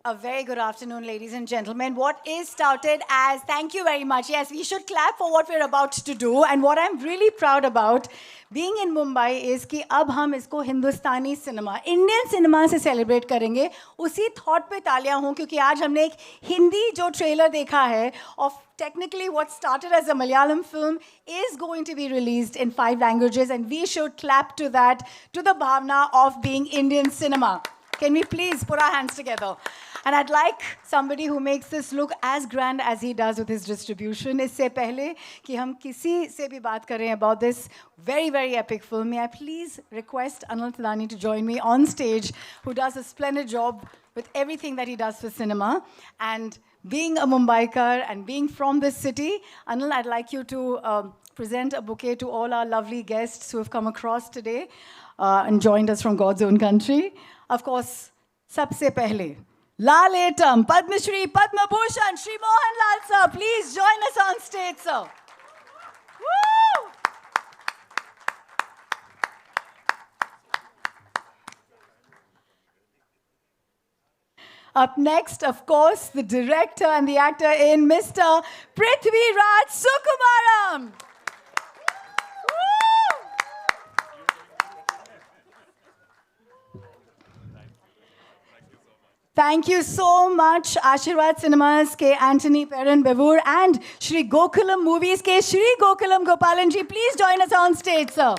A very good afternoon, ladies and gentlemen. What is touted as, thank you very much. Yes, we should clap for what we're about to do. And what I'm really proud about being in Mumbai is कि अब हम इसको हिंदुस्तानी cinema, Indian cinema से celebrate करेंगे. उसी thought पे तालियां हों क्योंकि आज हमने एक हिंदी जो ट्रेलर देखा है of technically what started as a Malayalam film is going to be released in 5 languages, and we should clap to that, to the bhavna of being Indian cinema. Can we please put our hands together? And I'd like somebody who makes this look as grand as he does with his distribution. इससे पहले कि हम किसी से भी बात करें about this very, very epic film, may I please request Anitha to join me on stage, who does a splendid job with everything that he does for cinema. And being a Mumbaikar and being from this city, Anil, I'd like you to present a bouquet to all our lovely guests who have come across today and joined us from God's own country. Of course, sabse pehle, Laletam, Padma Shri, Padma Bhushan, Shri Mohanlal sir, please join us on stage, sir. Woo! Up next, of course, the director and the actor in Mr. Prithvi Raj Sukumaram. Thank you so much, Ashirwad Cinemas ke Anthony Perrin Bevur and Shri Gokulam Movies ke Shri Gokulam Gopalan ji. Please join us on stage, sir.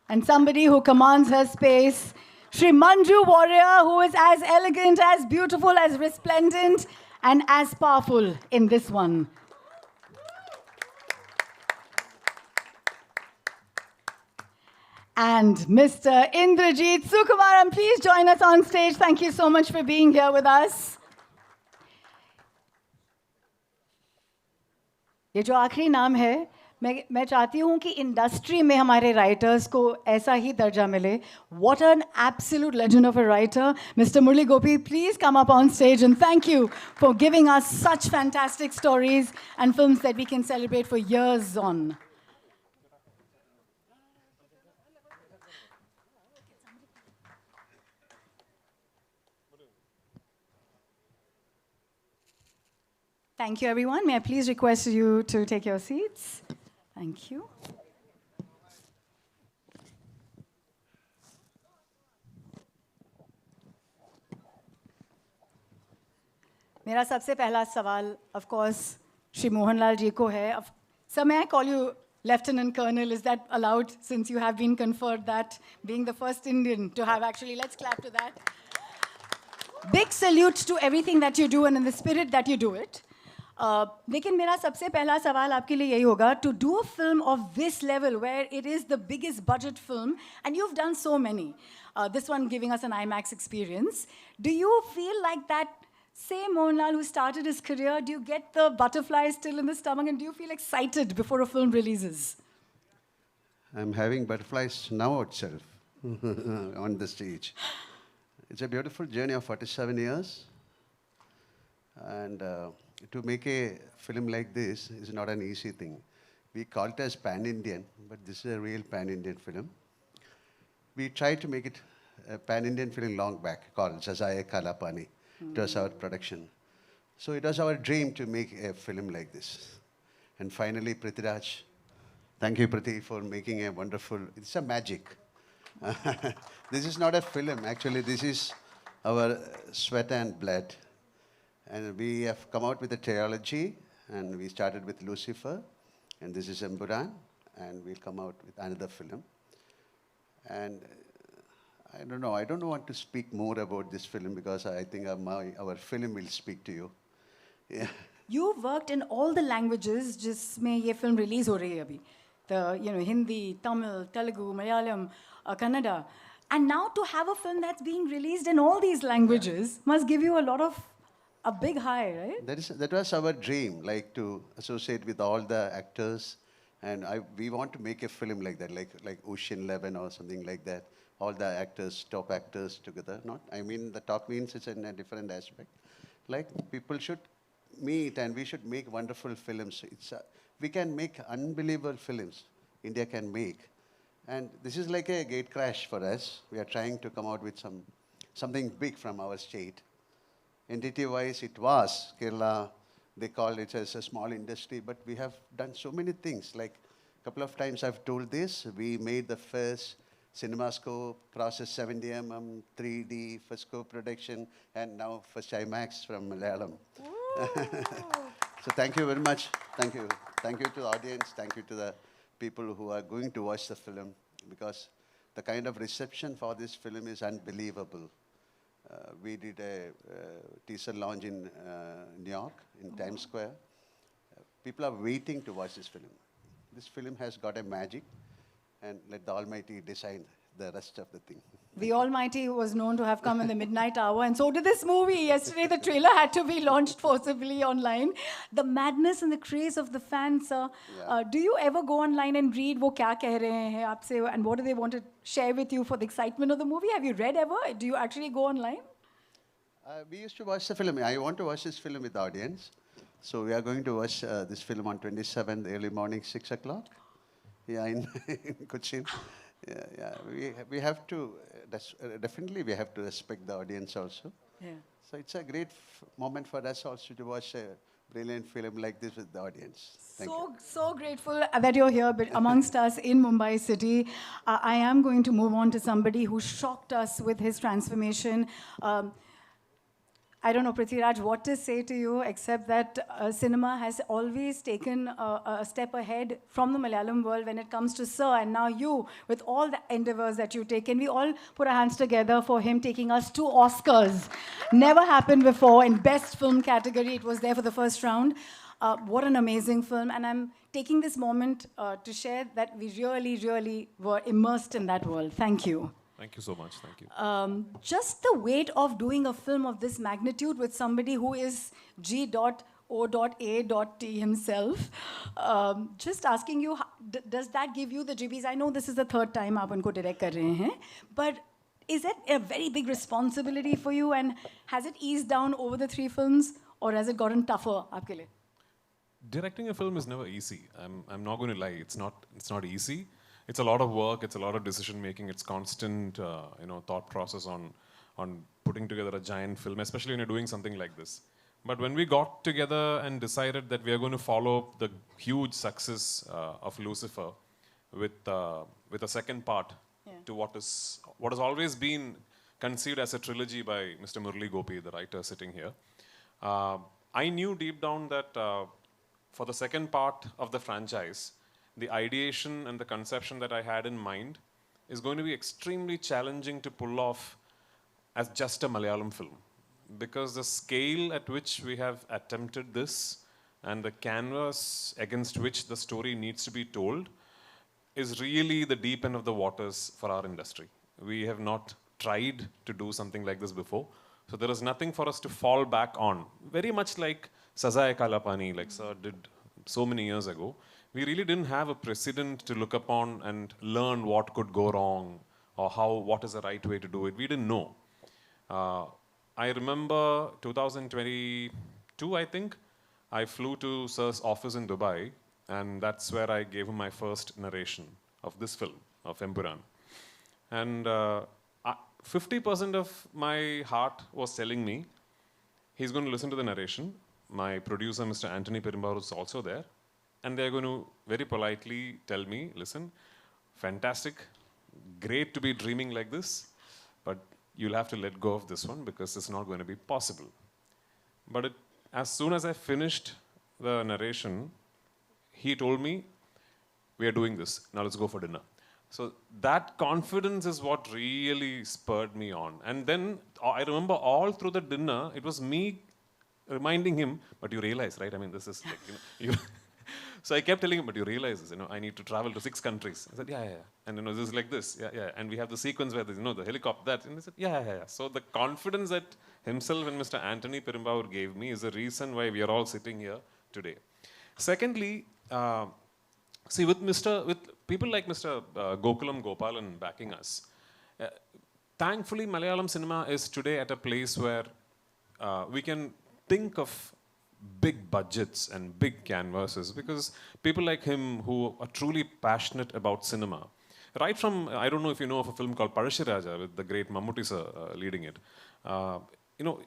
And somebody who commands her space, Shri Manju Warrior, who is as elegant, as beautiful, as resplendent, and as powerful in this one. And Mr. Indrajit Sukumaram, please join us on stage. Thank you so much for being here with us. ये जो आखिरी नाम है, मैं चाहती हूँ कि industry में हमारे राइटर्स को ऐसा ही दर्जा मिले. What an absolute legend of a writer. Mr. Murli Gopi, please come up on stage and thank you for giving us such fantastic stories and films that we can celebrate for years on. Thank you, everyone. May I please request you to take your seats? Thank you. मेरा सबसे पहला सवाल, of course, Shri Mohanlal ji ko hai. Sir, may I call you Lieutenant Colonel? Is that allowed, since you have been conferred that, being the first Indian to have actually? Let's clap to that. Big salute to everything that you do and in the spirit that you do it. लेकिन मेरा सबसे पहला सवाल आपके लिए यही होगा, to do a film of this level where it is the biggest budget film and you've done so many, this one giving us an IMAX experience, do you feel like that same Mohanlal who started his career, do you get the butterflies still in the stomach and do you feel excited before a film releases? I'm having butterflies now itself on the stage. It's a beautiful journey of 47 years, and to make a film like this is not an easy thing. We call it as pan-Indian, but this is a real pan-Indian film. We tried to make it a pan-Indian film long back, called Jazaya Kalapani. It was our production. So it was our dream to make a film like this. And finally, Prithviraj, thank you, Prithi, for making a wonderful, it's a magic. This is not a film, actually, this is our sweat and blood. And we have come out with a trilogy, and we started with Lucifer, and this is Empuraan, and we'll come out with another film. And I don't know, I don't want to speak more about this film because I think our film will speak to you. Yeah. You've worked in all the languages, जिसमें ये film release हो रही है अभी. The Hindi, Tamil, Telugu, Malayalam, Kannada. And now to have a film that's being released in all these languages must give you a big high, right? That was our dream, like to associate with all the actors, and we want to make a film like that, like Ocean 11 or something like that. All the actors, top actors together. Not, I mean, the top means it's in a different aspect. Like people should meet, and we should make wonderful films. We can make unbelievable films India can make. And this is like a gate crash for us. We are trying to come out with something big from our state. Entity-wise, it was Kerala. They call it as a small industry, but we have done so many things. Like a couple of times I've told this, we made the first CinemaScope, process 70mm, 3D, first co-production, and now first IMAX from Malayalam. So thank you very much. Thank you. Thank you to the audience. Thank you to the people who are going to watch the film, because the kind of reception for this film is unbelievable. We did a teaser launch in New York, in Times Square. People are waiting to watch this film. This film has got a magic, and let the Almighty decide the rest of the thing. The Almighty was known to have come in the midnight hour, and so did this movie. Yesterday, the trailer had to be launched forcibly online. The madness and the craze of the fans, sir. Yeah. Do you ever go online and read वो क्या कह रहे हैं आपसे, and what do they want to share with you for the excitement of the movie? Have you read ever? Do you actually go online? We used to watch the film. I want to watch this film with the audience. So we are going to watch this film on 27th, early morning, 6 o'clock. Yeah, in Cochin. Yeah. We have to, definitely we have to respect the audience also. Yeah. So it's a great moment for us also to watch a brilliant film like this with the audience. Thank you. So grateful that you're here amongst us in Mumbai city. I am going to move on to somebody who shocked us with his transformation. I don't know, Prithviraj, what to say to you, except that cinema has always taken a step ahead from the Malayalam world when it comes to Sir, and now you, with all the endeavors that you take. Can we all put our hands together for him taking us to Oscars? Never happened before. In Best Film category, it was there for the first round. What an amazing film. And I'm taking this moment to share that we really were immersed in that world. Thank you. Thank you so much. Thank you. Just the weight of doing a film of this magnitude with somebody who is G.O.A.T himself. Just asking you, does that give you the jibbies? I know this is the third time आप उनको direct कर रहे हैं, but is it a very big responsibility for you, and has it eased down over the 3 films, or has it gotten tougher आपके लिए? Directing a film is never easy. I'm not going to lie. It's not easy. It's a lot of work. It's a lot of decision making. It's constant, thought process on putting together a giant film, especially when you're doing something like this. But when we got together and decided that we are going to follow the huge success of Lucifer with a second part to what has always been conceived as a trilogy by Mr. Murali Gopi, the writer sitting here, I knew deep down that for the second part of the franchise, the ideation and the conception that I had in mind is going to be extremely challenging to pull off as just a Malayalam film. Because the scale at which we have attempted this and the canvas against which the story needs to be told is really the deep end of the waters for our industry. We have not tried to do something like this before. So there is nothing for us to fall back on. Very much like Saza Kalapani, like Sir did so many years ago. We really didn't have a precedent to look upon and learn what could go wrong or what is the right way to do it. We didn't know. I remember 2022, I think, I flew to Sir's office in Dubai, and that's where I gave him my first narration of this film, of Empuraan. And 50% of my heart was telling me, he's going to listen to the narration. My producer, Mr. Anthony Perumbavoor, is also there. And they're going to very politely tell me, listen, fantastic, great to be dreaming like this, but you'll have to let go of this one because it's not going to be possible. But as soon as I finished the narration, he told me, we are doing this, now let's go for dinner. So that confidence is what really spurred me on. And then I remember all through the dinner, it was me reminding him, but you realize, right? I mean, this is like, So I kept telling him, but you realize this, I need to travel to 6 countries. I said, yeah. And this is like this, yeah. And we have the sequence where there's, the helicopter, that. And he said, yeah. So the confidence that himself and Mr. Anthony Perumbavoor gave me is the reason why we are all sitting here today. Secondly, see, with people like Mr. Gokulam Gopalan backing us, thankfully Malayalam cinema is today at a place where we can think of big budgets and big canvases, because people like him who are truly passionate about cinema, right from, I don't know if you know of a film called Parashiraja with the great Mammootty sir leading it. Uh, you know,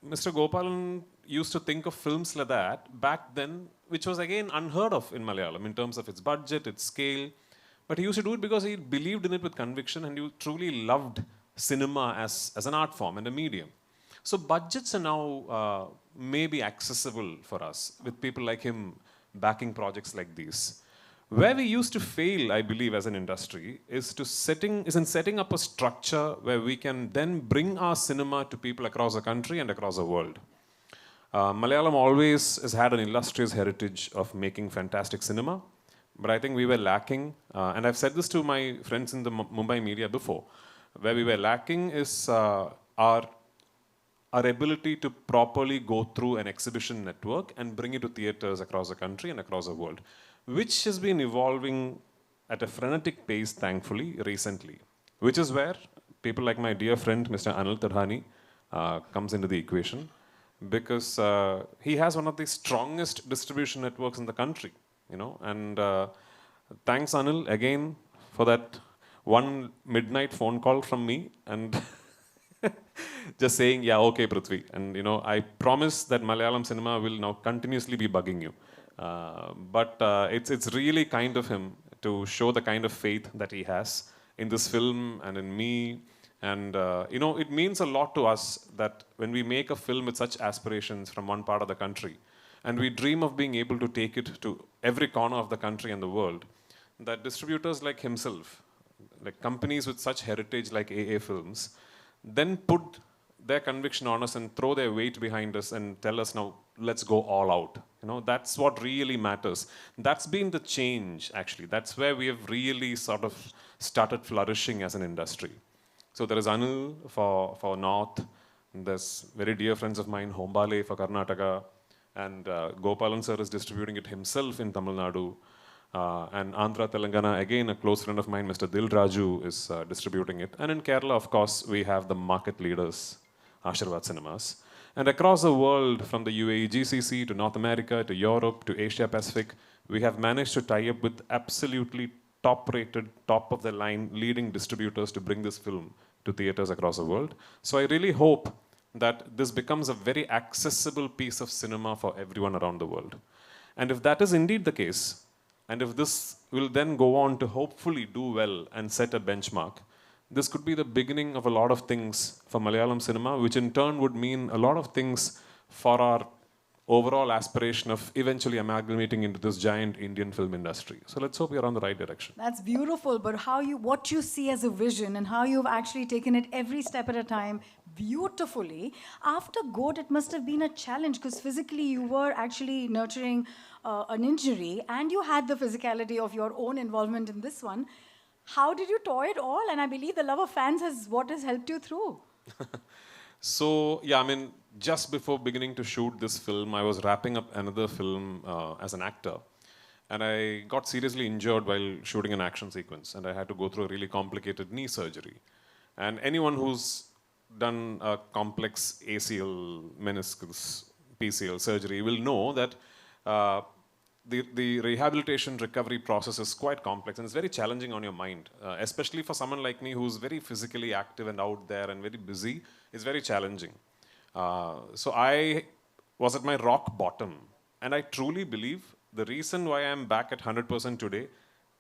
Mr. Gopalan used to think of films like that back then, which was again unheard of in Malayalam in terms of its budget, its scale. But he used to do it because he believed in it with conviction and he truly loved cinema as an art form and a medium. So budgets are now maybe accessible for us with people like him backing projects like these. Where we used to fail, I believe, as an industry, is in setting up a structure where we can then bring our cinema to people across the country and across the world. Malayalam always has had an illustrious heritage of making fantastic cinema, but I think we were lacking, and I've said this to my friends in the Mumbai media before, where we were lacking is our ability to properly go through an exhibition network and bring it to theaters across the country and across the world, which has been evolving at a frenetic pace, thankfully, recently, which is where people like my dear friend, Mr. Anil Tadhani, comes into the equation, because he has one of the strongest distribution networks in the country, you know, and thanks Anil again for that one midnight phone call from me and just saying, yeah, okay, Prithvi. And you know, I promise that Malayalam cinema will now continuously be bugging you. But it's really kind of him to show the kind of faith that he has in this film and in me. And you know, it means a lot to us that when we make a film with such aspirations from one part of the country, and we dream of being able to take it to every corner of the country and the world, that distributors like himself, like companies with such heritage like AA Films, then put their conviction on us and throw their weight behind us and tell us, now let's go all out. You know, that's what really matters. That's been the change, actually. That's where we have really sort of started flourishing as an industry. So there is Anil for North, there's very dear friends of mine, Hombale for Karnataka, and Gopalan sir is distributing it himself in Tamil Nadu. And Andhra, Telangana, again, a close friend of mine, Mr. Dil Raju, is distributing it. And in Kerala, of course, we have the market leaders, Asharvad Cinemas. And across the world, from the UAE GCC to North America to Europe to Asia Pacific, we have managed to tie up with absolutely top-rated, top-of-the-line leading distributors to bring this film to theaters across the world. So I really hope that this becomes a very accessible piece of cinema for everyone around the world. And if that is indeed the case, and if this will then go on to hopefully do well and set a benchmark, this could be the beginning of a lot of things for Malayalam cinema, which in turn would mean a lot of things for our overall aspiration of eventually amalgamating into this giant Indian film industry. So let's hope we are on the right direction. That's beautiful, but what you see as a vision and how you've actually taken it every step at a time beautifully. After GOAT, it must have been a challenge because physically you were actually nurturing an injury and you had the physicality of your own involvement in this one. How did you toy it all? And I believe the love of fans is what has helped you through. So, yeah, I mean, just before beginning to shoot this film, I was wrapping up another film as an actor. And I got seriously injured while shooting an action sequence. And I had to go through a really complicated knee surgery. And anyone who's done a complex ACL, meniscus, PCL surgery will know that the rehabilitation recovery process is quite complex and it's very challenging on your mind, especially for someone like me who's very physically active and out there and very busy. It's very challenging. So I was at my rock bottom, and I truly believe the reason why I'm back at 100% today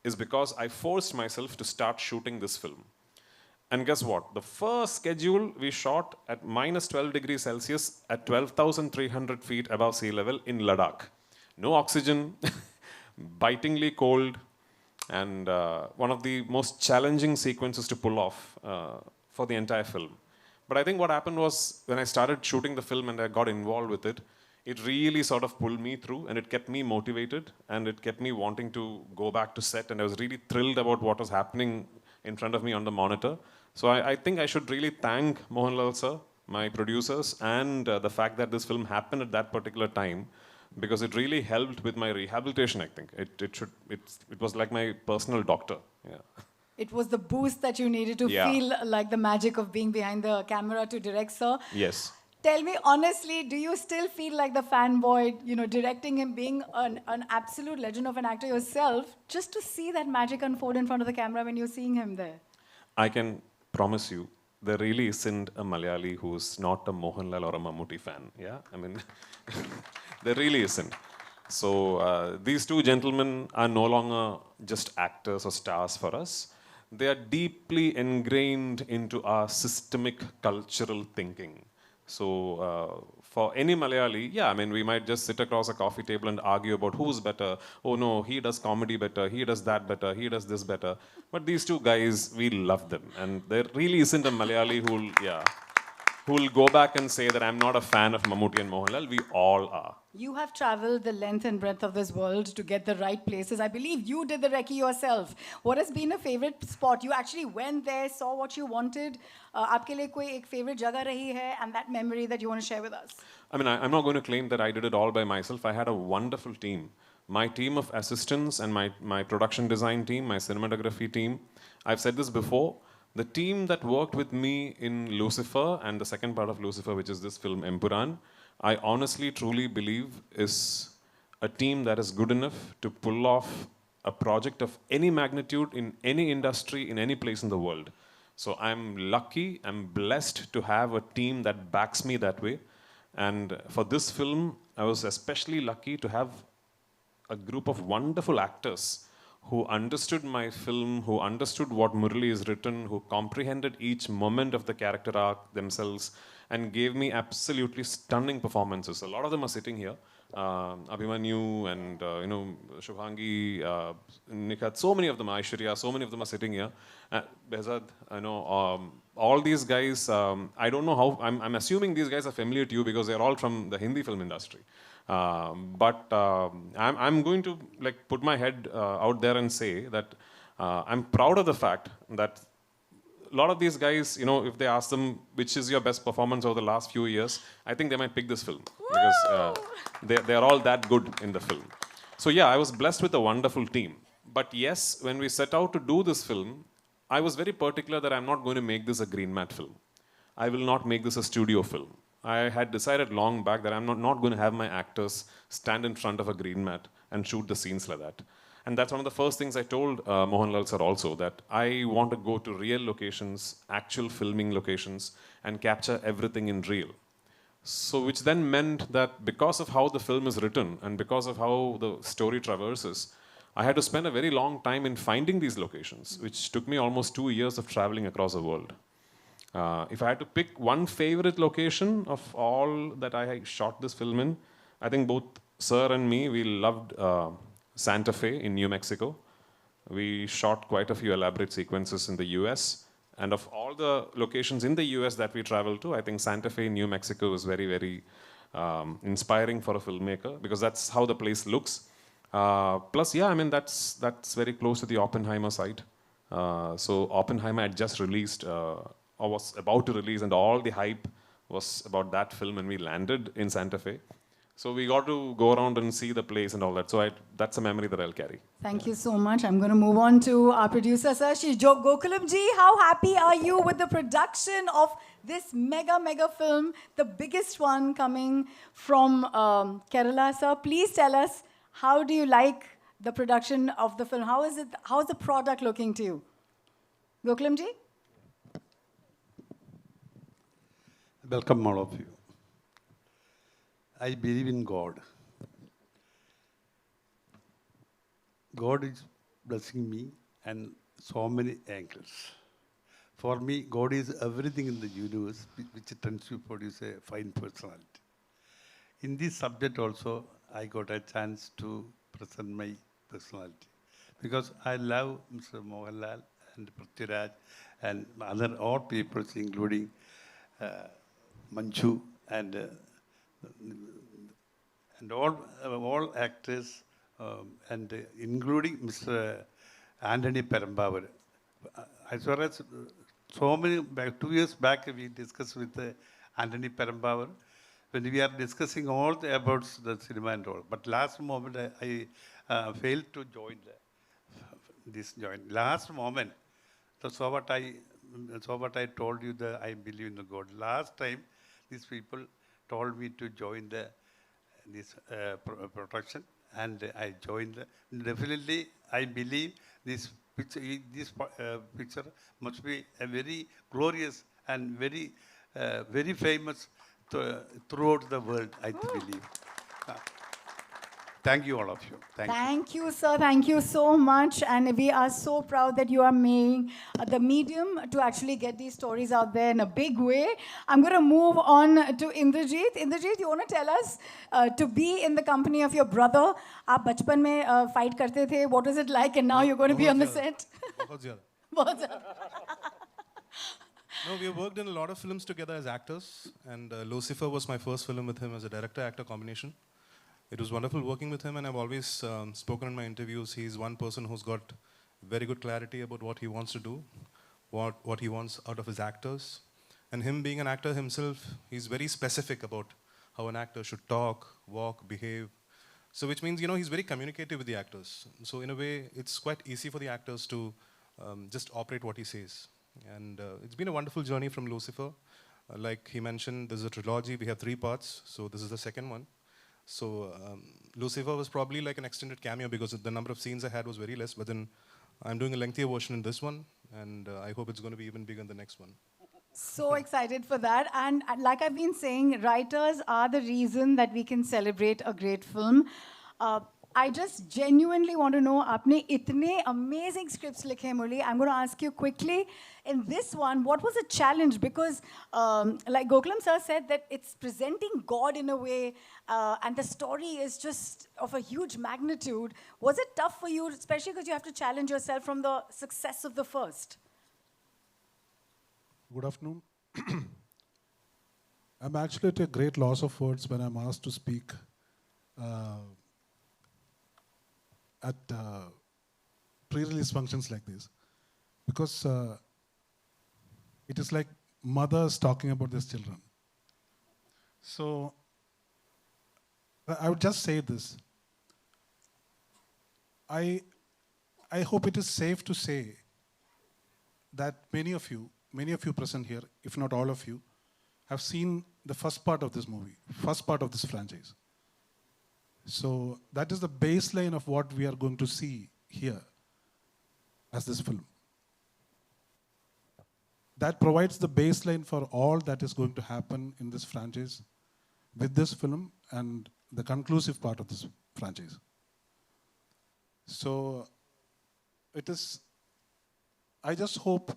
is because I forced myself to start shooting this film. And guess what? The first schedule we shot at minus 12 degrees Celsius at 12,300 feet above sea level in Ladakh. No oxygen, bitingly cold, and one of the most challenging sequences to pull off for the entire film. But I think what happened was when I started shooting the film and I got involved with it, it really sort of pulled me through and it kept me motivated and it kept me wanting to go back to set, and I was really thrilled about what was happening in front of me on the monitor. So I think I should really thank Mohanlal sir, my producers, and the fact that this film happened at that particular time, because it really helped with my rehabilitation, I think. It was like my personal doctor. Yeah. It was the boost that you needed to feel like the magic of being behind the camera to direct, sir. Yes. Tell me honestly, do you still feel like the fanboy, you know, directing him, being an absolute legend of an actor yourself, just to see that magic unfold in front of the camera when you're seeing him there? I can promise you, there really isn't a Malayali who's not a Mohanlal or a Mammootty fan. Yeah, I mean, there really isn't. So these two gentlemen are no longer just actors or stars for us. They are deeply ingrained into our systemic cultural thinking. So for any Malayali, yeah, I mean, we might just sit across a coffee table and argue about who's better. Oh no, he does comedy better, he does that better, he does this better. But these two guys, we love them. And there really isn't a Malayali who'll go back and say that I'm not a fan of Mammootty and Mohanlal. We all are. You have traveled the length and breadth of this world to get the right places. I believe you did the recce yourself. What has been a favorite spot? You actually went there, saw what you wanted. आपके लिए कोई एक favorite जगह रही है, and that memory that you want to share with us? I mean, I'm not going to claim that I did it all by myself. I had a wonderful team. My team of assistants and my production design team, my cinematography team. I've said this before. The team that worked with me in Lucifer and the second part of Lucifer, which is this film, Empuraan, I honestly, truly believe is a team that is good enough to pull off a project of any magnitude in any industry, in any place in the world. So I'm lucky, I'm blessed to have a team that backs me that way. And for this film, I was especially lucky to have a group of wonderful actors who understood my film, who understood what Murali has written, who comprehended each moment of the character arc themselves, and gave me absolutely stunning performances. A lot of them are sitting here. Abhimanyu and Shubhangi, Nikhat, so many of them, Aishwarya, so many of them are sitting here. Behzad, all these guys, I don't know how, I'm assuming these guys are familiar to you because they're all from the Hindi film industry. I'm going to put my head out there and say that I'm proud of the fact that a lot of these guys, if they ask them which is your best performance over the last few years, I think they might pick this film because they're all that good in the film. So yeah, I was blessed with a wonderful team. But yes, when we set out to do this film, I was very particular that I'm not going to make this a green mat film. I will not make this a studio film. I had decided long back that I'm not going to have my actors stand in front of a green mat and shoot the scenes like that. And that's one of the first things I told Mohanlal sir also, that I want to go to real locations, actual filming locations, and capture everything in real. So which then meant that because of how the film is written and because of how the story traverses, I had to spend a very long time in finding these locations, which took me almost 2 years of traveling across the world. If I had to pick one favorite location of all that I shot this film in, I think both sir and me, we loved Santa Fe in New Mexico. We shot quite a few elaborate sequences in the US. And of all the locations in the US that we traveled to, I think Santa Fe in New Mexico was very, very inspiring for a filmmaker because that's how the place looks. Plus, yeah, I mean, that's very close to the Oppenheimer site. So Oppenheimer had just released, or was about to release, and all the hype was about that film when we landed in Santa Fe. So we got to go around and see the place and all that. So that's a memory that I'll carry. Thank you so much. I'm going to move on to our producer, sir. Gokulam ji, how happy are you with the production of this mega film, the biggest one coming from Kerala, sir? Please tell us, how do you like the production of the film? How is the product looking to you? Gokulam ji? Welcome, all of you. I believe in God. God is blessing me and so many angles. For me, God is everything in the universe which tends to produce a fine personality. In this subject also, I got a chance to present my personality because I love Mr. Mohanlal and Prithviraj and other all people, including Manju and all actors, and including Mr. Anthony Perambavar. As far as so many, 2 years back, we discussed with Anthony Perambavar when we are discussing all about the cinema and all. But last moment, I failed to join this joint. Last moment, so what I told you that I believe in the God. Last time, these people told me to join this production, and I joined. Definitely, I believe this picture must be a very glorious and very famous throughout the world, I believe. Uh, Thank you, all of you. Thank you. Thank you, sir. Thank you so much. And we are so proud that you are making the medium to actually get these stories out there in a big way. I'm going to move on to Indrajit. Indrajit, you want to tell us to be in the company of your brother? आप बचपन में fight करते थे. What was it like? And now you're going to be on the set. बहुत ज़्यादा. बहुत ज़्यादा. No, we have worked in a lot of films together as actors, and Lucifer was my first film with him as a director-actor combination. It was wonderful working with him, and I've always spoken in my interviews. He's one person who's got very good clarity about what he wants to do, what he wants out of his actors. And him being an actor himself, he's very specific about how an actor should talk, walk, behave. So which means, he's very communicative with the actors. So in a way, it's quite easy for the actors to just operate what he says. And it's been a wonderful journey from Lucifer. Like he mentioned, there's a trilogy. We have 3 parts, so this is the second one. So Lucifer was probably like an extended cameo because the number of scenes I had was very less, but then I'm doing a lengthier version in this one, and I hope it's going to be even bigger in the next one. So excited for that. And like I've been saying, writers are the reason that we can celebrate a great film. I just genuinely want to know, आपने इतने amazing scripts लिखे Murli. I'm going to ask you quickly, in this one, what was a challenge? Because like Gokulam sir said, that it's presenting God in a way, and the story is just of a huge magnitude. Was it tough for you, especially because you have to challenge yourself from the success of the first? Good afternoon. I'm actually at a great loss of words when I'm asked to speak at pre-release functions like this, because it is like mothers talking about their children. So I would just say this. I hope it is safe to say that many of you present here, if not all of you, have seen the first part of this movie, first part of this franchise. So that is the baseline of what we are going to see here as this film. That provides the baseline for all that is going to happen in this franchise with this film and the conclusive part of this franchise. So I just hope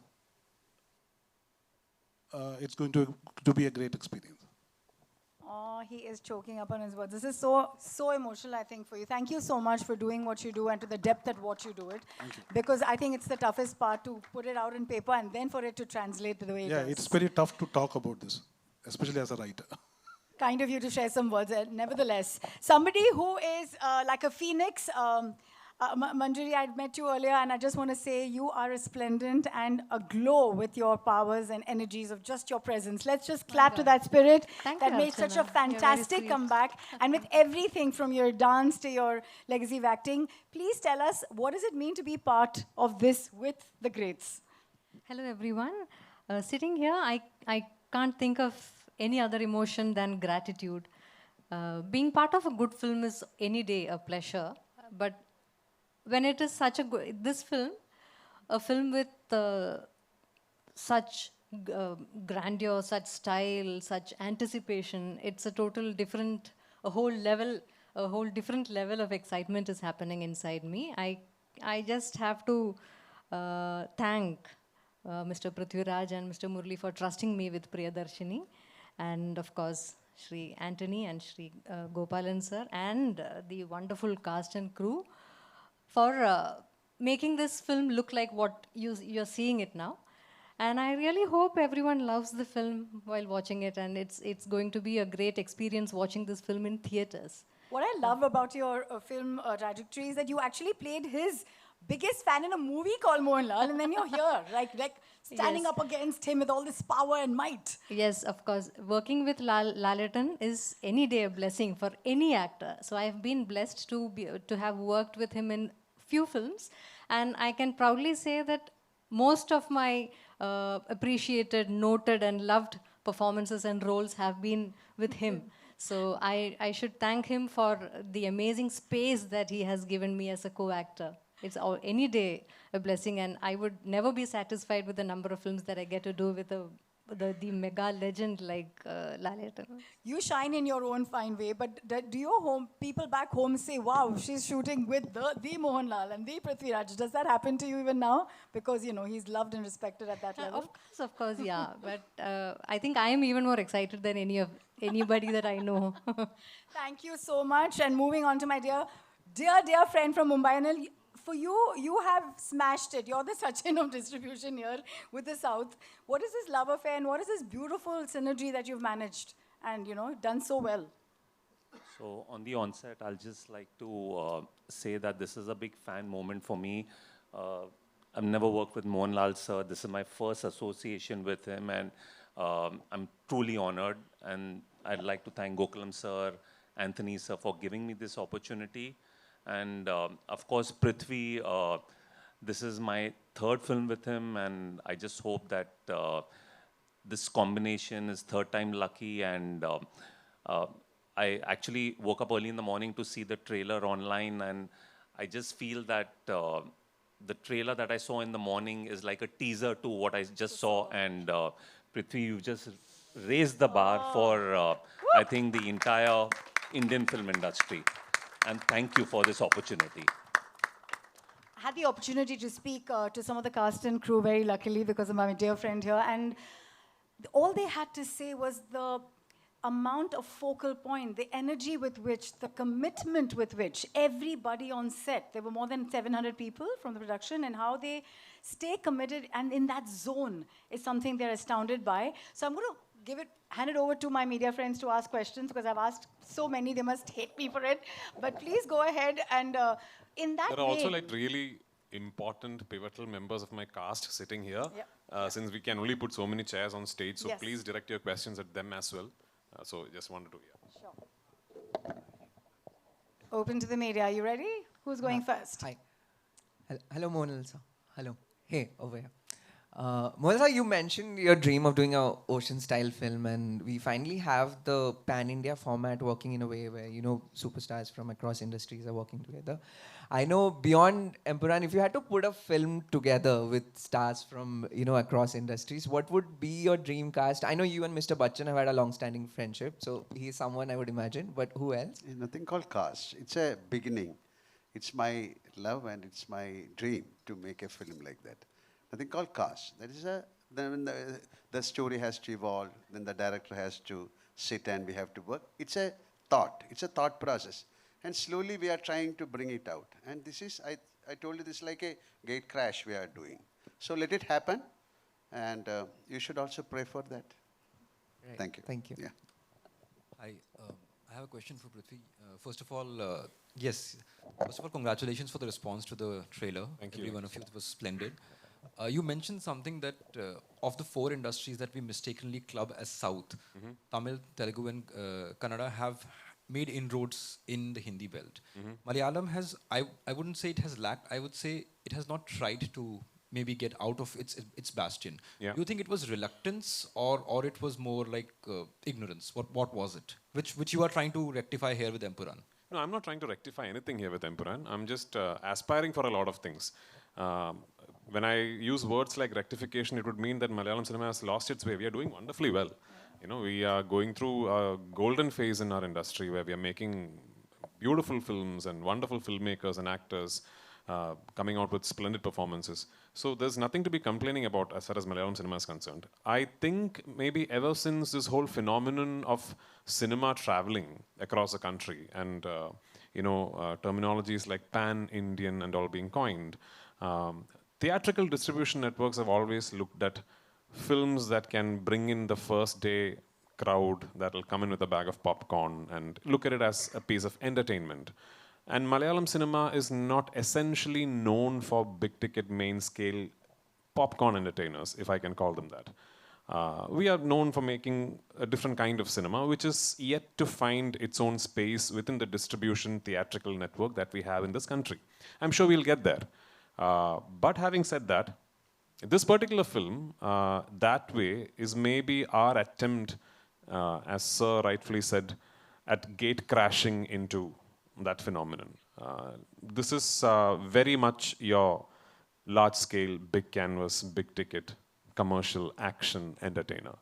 it's going to be a great experience. Oh, he is choking up on his words. This is so emotional, I think, for you. Thank you so much for doing what you do and to the depth at what you do it. Thank you. Because I think it's the toughest part to put it out in paper and then for it to translate the way it does. Yeah, it's very tough to talk about this, especially as a writer. Kind of you to share some words. Nevertheless, somebody who is like a phoenix. Manjari, I met you earlier, and I just want to say you are resplendent and aglow with your powers and energies of just your presence. Let's just clap to that spirit that made such a fantastic comeback. And with everything from your dance to your legacy of acting, please tell us, what does it mean to be part of this with the greats? Hello, everyone. Sitting here, I can't think of any other emotion than gratitude. Being part of a good film is any day a pleasure, but when it is such a good, this film, a film with such grandeur, such style, such anticipation, it's a whole different level of excitement is happening inside me. I just have to thank Mr. Prithviraj and Mr. Murli for trusting me with Priyadarshini, and of course Shri Anthony and Shri Gopalan sir and the wonderful cast and crew for making this film look like what you're seeing it now. And I really hope everyone loves the film while watching it, and it's going to be a great experience watching this film in theaters. What I love about your film trajectory is that you actually played his biggest fan in a movie called Mohanlal, and then you're here, like standing up against him with all this power and might. Yes, of course. Working with Lalaton is any day a blessing for any actor. So I've been blessed to have worked with him in few films, and I can proudly say that most of my appreciated, noted, and loved performances and roles have been with him. So I should thank him for the amazing space that he has given me as a co-actor. It's any day a blessing, and I would never be satisfied with the number of films that I get to do with the mega legend like Lalita. You shine in your own fine way, but do your people back home say, wow, she's shooting with the Mohanlal and the Prithviraj? Does that happen to you even now? Because, you know, he's loved and respected at that level. Of course, yeah. But I think I am even more excited than anybody that I know. Thank you so much. And moving on to my dear friend from Mumbai, Anil, for you, you have smashed it. You're the Sachin of distribution here with the South. What is this love affair and what is this beautiful synergy that you've managed and, you know, done so well? So on the onset, I'll just like to say that this is a big fan moment for me. I've never worked with Mohanlal sir. This is my first association with him, and I'm truly honored. And I'd like to thank Gokulam sir, Anthony sir for giving me this opportunity. And of course, Prithvi, this is my third film with him, and I just hope that this combination is third time lucky. And I actually woke up early in the morning to see the trailer online, and I just feel that the trailer that I saw in the morning is like a teaser to what I just saw. And Prithvi, you just raised the bar for, I think, the entire Indian film industry. And thank you for this opportunity. I had the opportunity to speak to some of the cast and crew very luckily because of my dear friend here. And all they had to say was the amount of focal point, the energy with which, the commitment with which everybody on set, there were more than 700 people from the production, and how they stay committed and in that zone is something they're astounded by. So I'm going to hand it over to my media friends to ask questions because I've asked so many, they must hate me for it. But please go ahead and in that There are also like really important, pivotal members of my cast sitting here. Since we can only put so many chairs on stage, so please direct your questions at them as well. So just wanted to hear. Sure. Open to the media. Are you ready? Who's going first? Hi. Hello, Mohanlal sir. Hello. Hey, over here. Mohanlal sir, you mentioned your dream of doing a ocean-style film, and we finally have the pan-India format working in a way where, you know, superstars from across industries are working together. I know beyond Empuraan, if you had to put a film together with stars from, you know, across industries, what would be your dream cast? I know you and Mr. Bachchan have had a long-standing friendship, so he's someone I would imagine, but who else? There's nothing called cast. It's a beginning. It's my love and it's my dream to make a film like that. Nothing called cast. That is then the story has to evolve, then the director has to sit and we have to work. It's a thought. It's a thought process. And slowly we are trying to bring it out. And this is, I told you, this is like a gate crash we are doing. So let it happen. And you should also pray for that. Right. Thank you. Thank you. Yeah. I have a question for Prithvi. First of all, congratulations for the response to the trailer. Thank you. Every one of you, it was splendid. You mentioned something that of the four industries that we mistakenly club as South, Tamil, Telugu and Kannada have made inroads in the Hindi belt. Malayalam has, I wouldn't say it has lacked, I would say it has not tried to maybe get out of its bastion. Yeah. Do you think it was reluctance or it was more like ignorance? What was it? Which you are trying to rectify here with Empuraan? No, I'm not trying to rectify anything here with Empuraan. I'm just aspiring for a lot of things. When I use words like rectification, it would mean that Malayalam cinema has lost its way. We are doing wonderfully well. You know, we are going through a golden phase in our industry where we are making beautiful films and wonderful filmmakers and actors coming out with splendid performances. So there's nothing to be complaining about as far as Malayalam cinema is concerned. I think maybe ever since this whole phenomenon of cinema traveling across the country and terminologies like pan-Indian and all being coined, theatrical distribution networks have always looked at films that can bring in the first day crowd that will come in with a bag of popcorn and look at it as a piece of entertainment. And Malayalam cinema is not essentially known for big ticket main scale popcorn entertainers, if I can call them that. We are known for making a different kind of cinema, which is yet to find its own space within the distribution theatrical network that we have in this country. I'm sure we'll get there. But having said that, this particular film, that way, is maybe our attempt, as Sir rightfully said, at gate crashing into that phenomenon. This is very much your large scale, big canvas, big ticket, commercial action entertainer.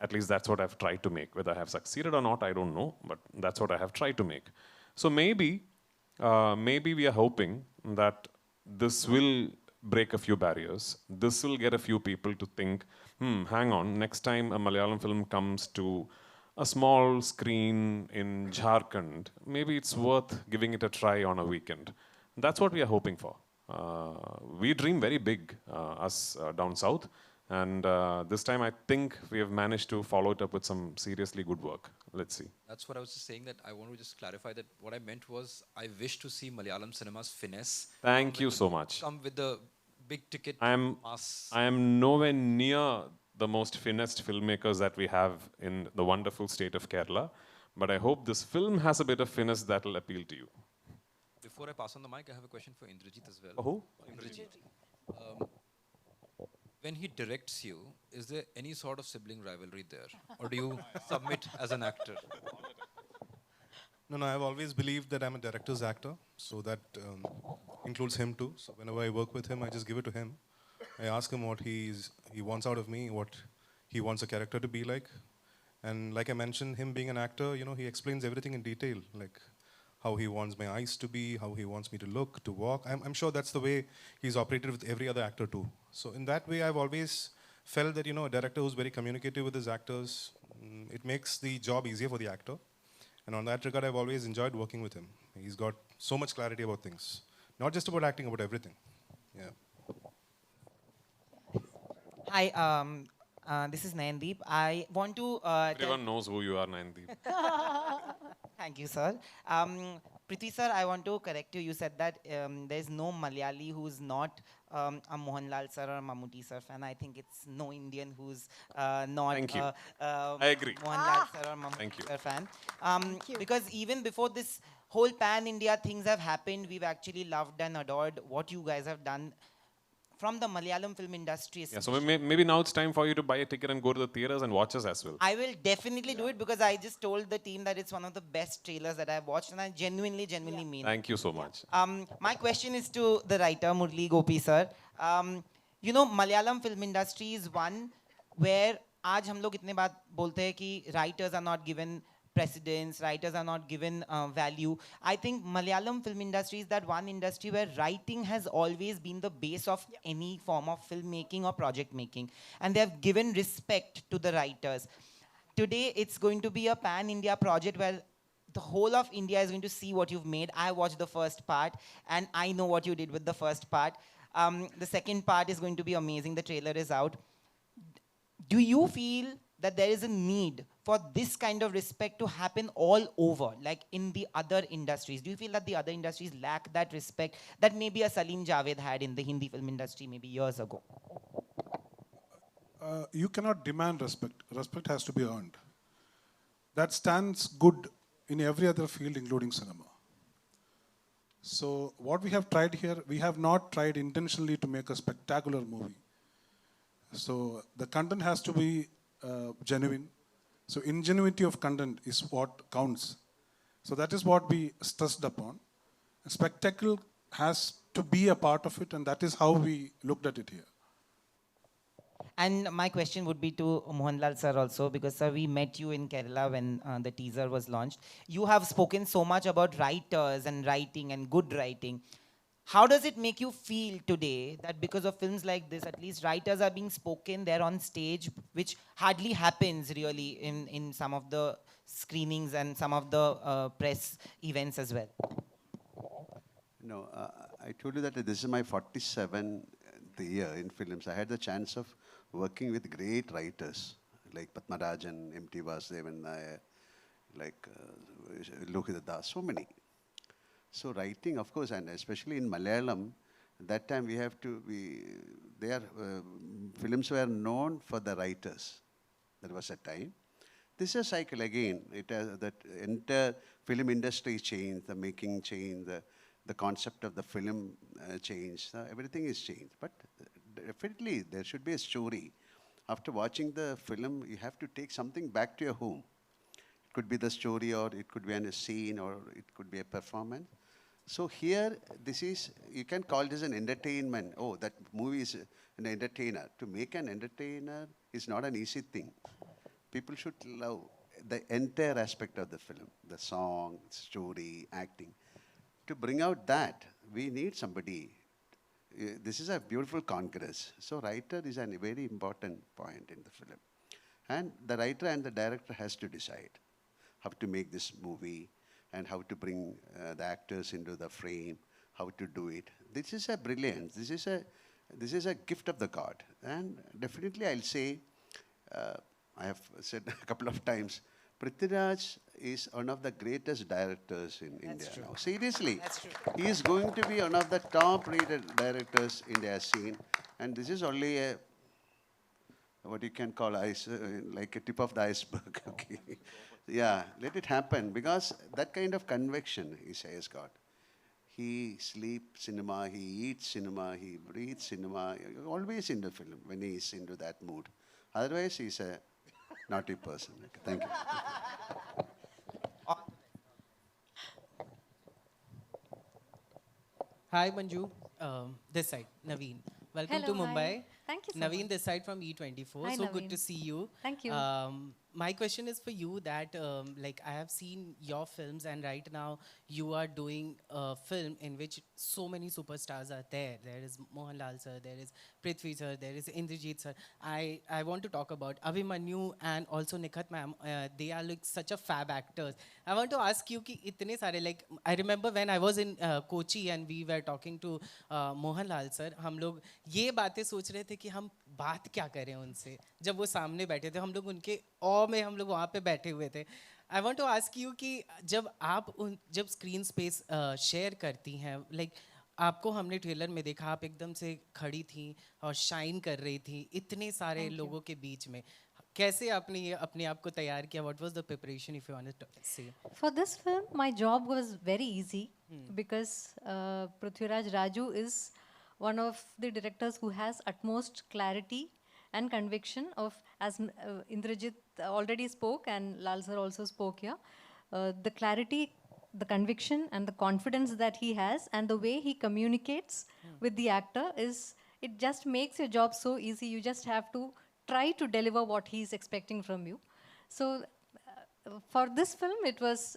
At least that's what I've tried to make. Whether I have succeeded or not, I don't know, but that's what I have tried to make. So maybe we are hoping that this will break a few barriers. This will get a few people to think, hang on, next time a Malayalam film comes to a small screen in Jharkhand, maybe it's worth giving it a try on a weekend. That's what we are hoping for. We dream very big, us down south. And this time I think we have managed to follow it up with some seriously good work. Let's see. That's what I was just saying, that I want to just clarify that what I meant was I wish to see Malayalam cinema's finesse. Thank you so much. Come with the big ticket I mass. am nowhere near the most finessed filmmakers that we have in the wonderful state of Kerala. But I hope this film has a bit of finesse that will appeal to you. Before I pass on the mic, I have a question for Indrajit as well. Who? Indrajit. When he directs you, is there any sort of sibling rivalry there? Or do you submit as an actor? No, I've always believed that I'm a director's actor, so that includes him too. So whenever I work with him, I just give it to him. I ask him what he wants out of me, what he wants a character to be like. And like I mentioned, him being an actor, he explains everything in detail, like how he wants my eyes to be, how he wants me to look, to walk. I'm sure that's the way he's operated with every other actor too. So in that way, I've always felt that, a director who's very communicative with his actors, it makes the job easier for the actor. And on that regard, I've always enjoyed working with him. He's got so much clarity about things. Not just about acting, about everything. Yeah. Hi, this is Nayandeep. I want to... Everyone knows who you are, Nayandeep. Thank you, sir. Prithvi, sir, I want to correct you. You said that there is no Malayali who's not a Mohanlal sir or a Mammootty sir fan. I think it's no Indian who's not Thank you. I agree. Mohanlal sir or Thank you. Mammootty sir fan. Because even before this whole pan-India things have happened, we've actually loved and adored what you guys have done from the Malayalam film industry. Yeah, so maybe now it's time for you to buy a ticket and go to the theaters and watch us as well. I will definitely do it because I just told the team that it's one of the best trailers that I've watched, and I genuinely mean it. Thank you so much. My question is to the writer, Murli Gopi sir. Malayalam film industry is one where आज हम लोग इतने बात बोलते हैं कि writers are not given precedence, writers are not given value. I think Malayalam film industry is that one industry where writing has always been the base of any form of filmmaking or project making. And they have given respect to the writers. Today, it's going to be a pan-India project where the whole of India is going to see what you've made. I watched the first part, and I know what you did with the first part. The second part is going to be amazing. The trailer is out. Do you feel that there is a need for this kind of respect to happen all over, like in the other industries? Do you feel that the other industries lack that respect that maybe a Salim Javed had in the Hindi film industry maybe years ago? You cannot demand respect. Respect has to be earned. That stands good in every other field, including cinema. So what we have tried here, we have not tried intentionally to make a spectacular movie. So the content has to be genuine. So ingenuity of content is what counts. So that is what we stressed upon. Spectacle has to be a part of it, and that is how we looked at it here. And my question would be to Mohanlal sir also, because sir, we met you in Kerala when the teaser was launched. You have spoken so much about writers and writing and good writing. How does it make you feel today that because of films like this, at least writers are being spoken there on stage, which hardly happens really in some of the screenings and some of the press events as well? No, I told you that this is my 47th year in films. I had the chance of working with great writers like Padmarajan, M.T. Vasudevan Nair, like Lohita Das, so many. So writing, of course, and especially in Malayalam, that time we have to, films were known for the writers. There was a time. This is a cycle again. It has that entire film industry changed, the making changed, the concept of the film changed. Everything is changed. But definitely there should be a story. After watching the film, you have to take something back to your home. It could be the story, or it could be a scene, or it could be a performance. So here, this is, you can call this an entertainment. Oh, that movie is an entertainer. To make an entertainer is not an easy thing. People should love the entire aspect of the film, the song, story, acting. To bring out that, we need somebody. This is a beautiful congress. So writer is a very important point in the film. And the writer and the director has to decide how to make this movie and how to bring the actors into the frame, how to do it. This is a brilliance. This is a gift of the God. And definitely I'll say, I have said a couple of times, Prithviraj is one of the greatest directors in India now. Seriously, he is going to be one of the top-rated directors India has seen, and this is only a what you can call like a tip of the iceberg. Okay, yeah, let it happen because that kind of conviction he has got. He sleeps cinema, he eats cinema, he breathes cinema. Always in the film when he is into that mood. Otherwise, he's a naughty person. Okay, thank you. Hi, Manju. This side, Naveen. Welcome to Hello, hi. Mumbai. Thank you so Naveen, much. this side from E24. Hi, So good Naveen. to see you. Thank you. My question is for you that, like, I have seen your films, and right now you are doing a film in which so many superstars are there. There is Mohanlal sir, there is Prithvi sir, there is Indrajit sir. I want to talk about Abhimanyu and also Nikhat ma'am. They are like such a fab actors. I want to ask you कि इतने सारे, like, I remember when I was in Kochi and we were talking to Mohanlal sir, हम लोग ये बातें सोच रहे थे कि हम बात क्या करें उनसे जब वो सामने बैठे थे, हम लोग उनके ऑ में हम लोग वहाँ पे बैठे हुए थे. I want to ask you कि जब स्क्रीन स्पेस शेयर करती हैं, लाइक आपको हमने ट्रेलर में देखा, आप एकदम से खड़ी थी और शाइन कर रही थी इतने सारे लोगों के बीच में. कैसे आपने ये अपने आप को तैयार किया? What was the preparation, if you want to say? For this film, my job was very easy because Prithviraj Raju is one of the directors who has utmost clarity and conviction of, as Indrajit already spoke and Lal sir also spoke here, the clarity, the conviction and the confidence that he has and the way he communicates with the actor it just makes your job so easy. You just have to try to deliver what he is expecting from you. So for this film, it was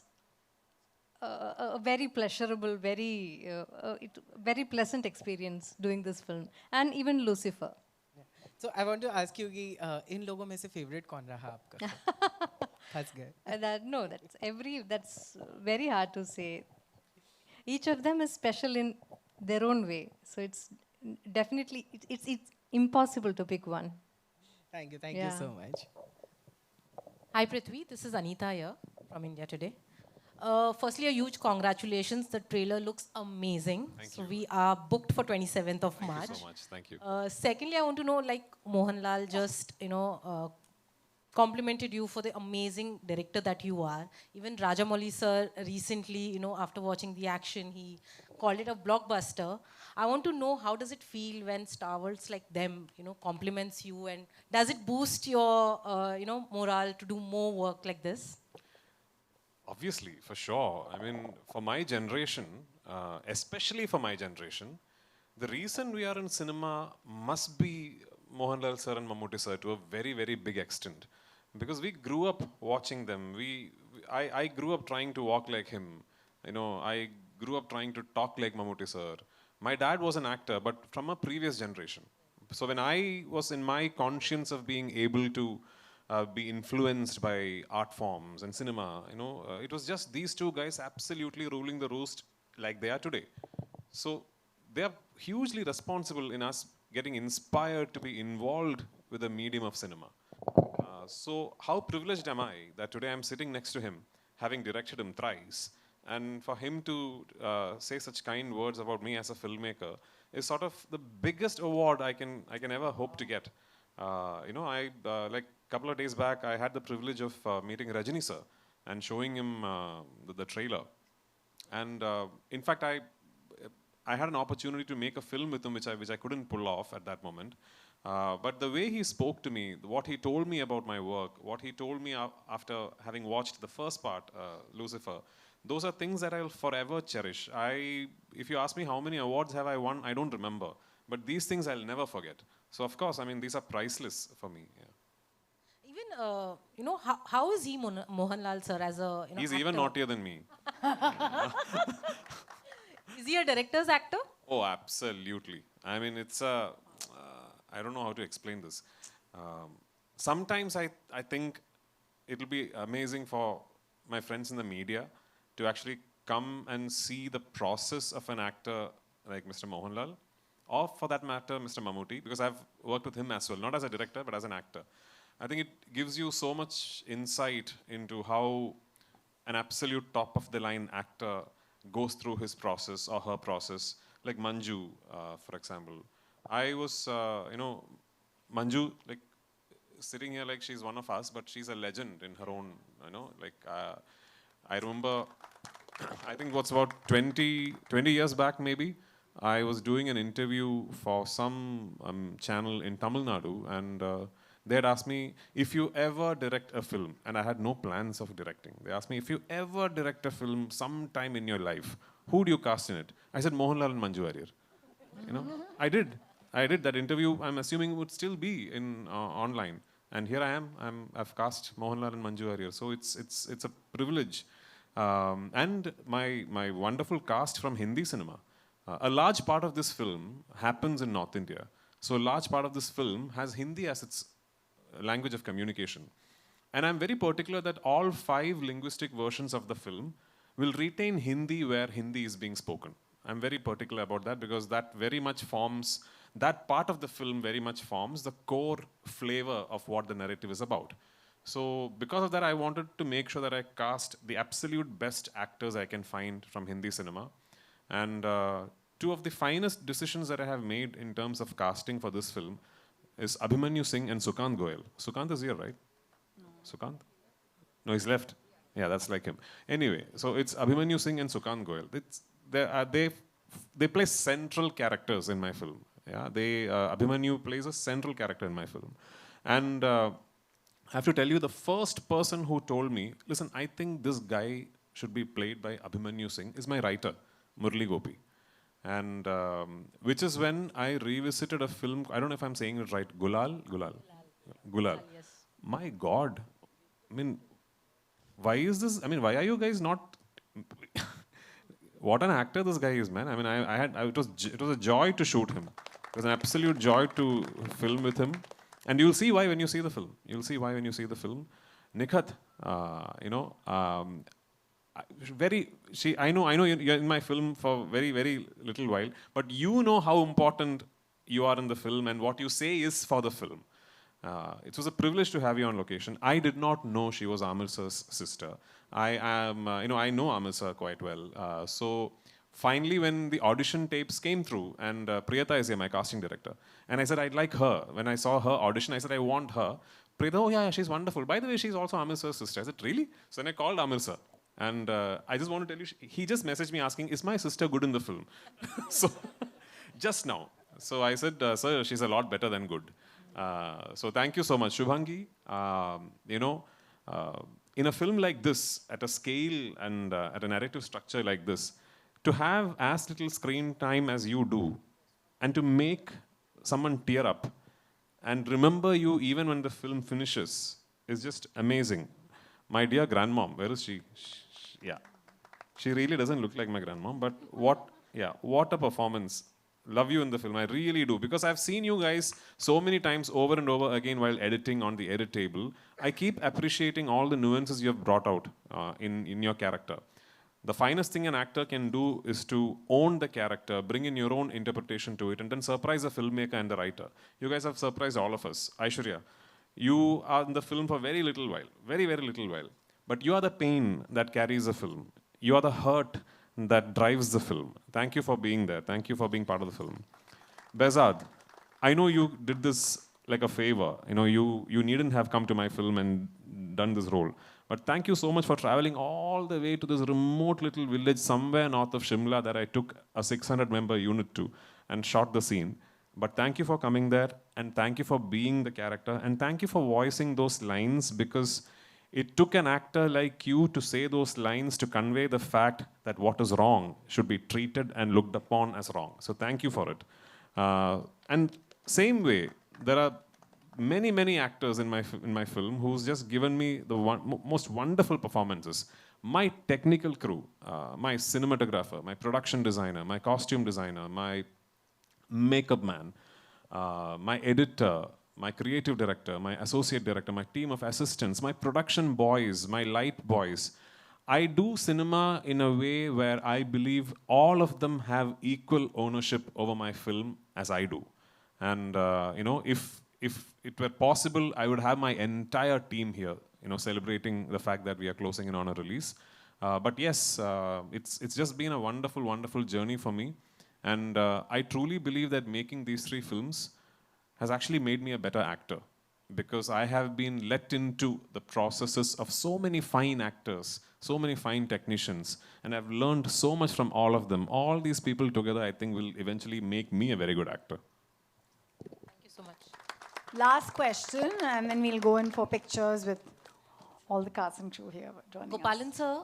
a very pleasurable, very pleasant experience doing this film, and even Lucifer. So I want to ask you कि इन लोगों में से favourite कौन रहा आपका? फंस गए. That's very hard to say. Each of them is special in their own way. So it's definitely it's impossible to pick one. Thank you Yeah. so much. Hi Prithvi, this is Anitha here from India Today. Firstly, a huge congratulations. The trailer looks amazing. Thank So you. we are booked for 27th of Thank March. you so much. Thank you. Secondly, I want to know, like Mohanlal just, complimented you for the amazing director that you are. Even Rajamouli sir recently, after watching the action, he called it a blockbuster. I want to know, how does it feel when stalwarts like them, compliments you, and does it boost your, morale to do more work like this? Obviously, for sure. I mean, for my generation, especially for my generation, the reason we are in cinema must be Mohanlal sir and Mammootty sir to a very, very big extent. Because we grew up watching them. I grew up trying to walk like him. I grew up trying to talk like Mammootty sir. My dad was an actor, but from a previous generation. So when I was in my conscience of being able to be influenced by art forms and cinema, it was just these two guys absolutely ruling the roost like they are today. So they are hugely responsible in us getting inspired to be involved with the medium of cinema. So how privileged am I that today I'm sitting next to him, having directed him thrice, and for him to say such kind words about me as a filmmaker is sort of the biggest award I can ever hope to get. Like a couple of days back, I had the privilege of meeting Rajini sir and showing him the trailer. And in fact, I had an opportunity to make a film with him, which I couldn't pull off at that moment. But the way he spoke to me, what he told me about my work, what he told me after having watched the first part, Lucifer, those are things that I'll forever cherish. If you ask me how many awards have I won, I don't remember. But these things I'll never forget. So of course, I mean, these are priceless for me. Yeah. Even, how is he Mohanlal sir as a, He's actor? even naughtier than me. Is he a director's actor? Oh, absolutely. I mean, it's a, I don't know how to explain this. Sometimes I think it'll be amazing for my friends in the media to actually come and see the process of an actor like Mr. Mohanlal, or for that matter, Mr. Mammootty, because I've worked with him as well, not as a director, but as an actor. I think it gives you so much insight into how an absolute top-of-the-line actor goes through his process or her process, like Manju, for example. I was, Manju, like, sitting here like she's one of us, but she's a legend in her own, I remember, I think what's about 20 years back maybe, I was doing an interview for some channel in Tamil Nadu, and they had asked me, if you ever direct a film, and I had no plans of directing. They asked me, if you ever direct a film sometime in your life, who do you cast in it? I said, Mohanlal and Manju Warrier. I did. That interview, I'm assuming, would still be in online. And here I am. I've cast Mohanlal and Manju Warrier. So it's a privilege. And my wonderful cast from Hindi cinema. A large part of this film happens in North India. So a large part of this film has Hindi as its language of communication. And I'm very particular that all 5 linguistic versions of the film will retain Hindi where Hindi is being spoken. I'm very particular about that because that very much forms, that part of the film very much forms the core flavor of what the narrative is about. So because of that, I wanted to make sure that I cast the absolute best actors I can find from Hindi cinema. And 2 of the finest decisions that I have made in terms of casting for this film is Abhimanyu Singh and Sukant Goyal. Sukant is here, right? No. Sukant? No, he's left. Yeah, that's like him. Anyway, so it's Abhimanyu Singh and Sukant Goyal. They play central characters in my film. Yeah, Abhimanyu plays a central character in my film. And I have to tell you, the first person who told me, listen, I think this guy should be played by Abhimanyu Singh is my writer, Murli Gopi. And which is when I revisited a film, I don't know if I'm saying it right, Gulal. Yes. My God, I mean, why is this? I mean, why are you guys not? What an actor this guy is, man. I mean, it was a joy to shoot him. It was an absolute joy to film with him, and you'll see why when you see the film. You'll see why when you see the film. Nikhat, I know you're in my film for very, very little while, but you know how important you are in the film and what you say is for the film. It was a privilege to have you on location. I did not know she was Amir sir's sister. I know Amir sir quite well. So finally, when the audition tapes came through, and Priyata is here, my casting director, and I said, I'd like her. When I saw her audition, I said, I want her. Priyata, oh yeah, she's wonderful. By the way, she's also Amir sir's sister. I said, really? So then I called Amir sir. And I just want to tell you, he just messaged me asking, is my sister good in the film? So, just now. So I said, sir, she's a lot better than good. So thank you so much. Shubhangi, in a film like this, at a scale and at a narrative structure like this, to have as little screen time as you do, and to make someone tear up, and remember you even when the film finishes, is just amazing. My dear grandmom, where is she? Yeah. She really doesn't look like my grandmom, but what a performance. Love you in the film, I really do. Because I've seen you guys so many times over and over again while editing on the edit table. I keep appreciating all the nuances you have brought out in your character. The finest thing an actor can do is to own the character, bring in your own interpretation to it, and then surprise the filmmaker and the writer. You guys have surprised all of us. Aishwarya, you are in the film for very little while, very, very little while. But you are the pain that carries the film. You are the hurt that drives the film. Thank you for being there. Thank you for being part of the film. Behzad, I know you did this like a favor. You needn't have come to my film and done this role. But thank you so much for traveling all the way to this remote little village somewhere north of Shimla that I took a 600-member unit to and shot the scene. But thank you for coming there, and thank you for being the character, and thank you for voicing those lines, because it took an actor like you to say those lines to convey the fact that what is wrong should be treated and looked upon as wrong. So thank you for it. And same way, there are many actors in my film who's just given me the most wonderful performances. My technical crew, my cinematographer, my production designer, my costume designer, my makeup man, my editor, my creative director, my associate director, my team of assistants, my production boys, my light boys. I do cinema in a way where I believe all of them have equal ownership over my film as I do. And if it were possible, I would have my entire team here, celebrating the fact that we are closing in on a release. But yes, it's just been a wonderful journey for me. And I truly believe that making these 3 films has actually made me a better actor, because I have been let into the processes of so many fine actors, so many fine technicians, and I've learned so much from all of them. All these people together, I think, will eventually make me a very good actor. Thank you so much. Last question, and then we'll go in for pictures with all the cast and crew here joining us. Gopalan sir,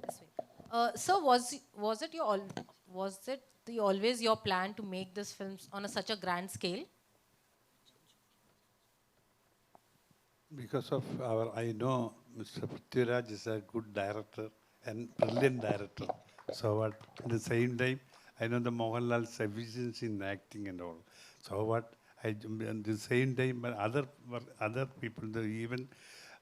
this way. Sir, was it always your plan to make this film on such a grand scale? Because of I know Mr. Prithviraj is a good director and brilliant director. So what, at the same time, I know the Mohanlal's efficiency in acting and all. So what, at the same time, but other people, even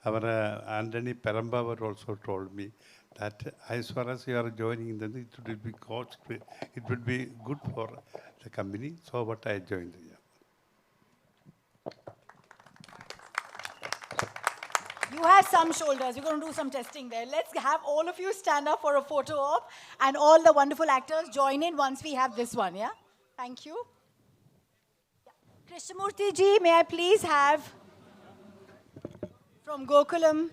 our Anthony Perambavar also told me that as far as you are joining, then it will be cost, it would be good for the company. So what, I joined here. You have some shoulders. We're going to do some testing there. Let's have all of you stand up for a photo op, and all the wonderful actors join in once we have this one, yeah? Thank you. Krishnamurti ji, may I please have from Gokulam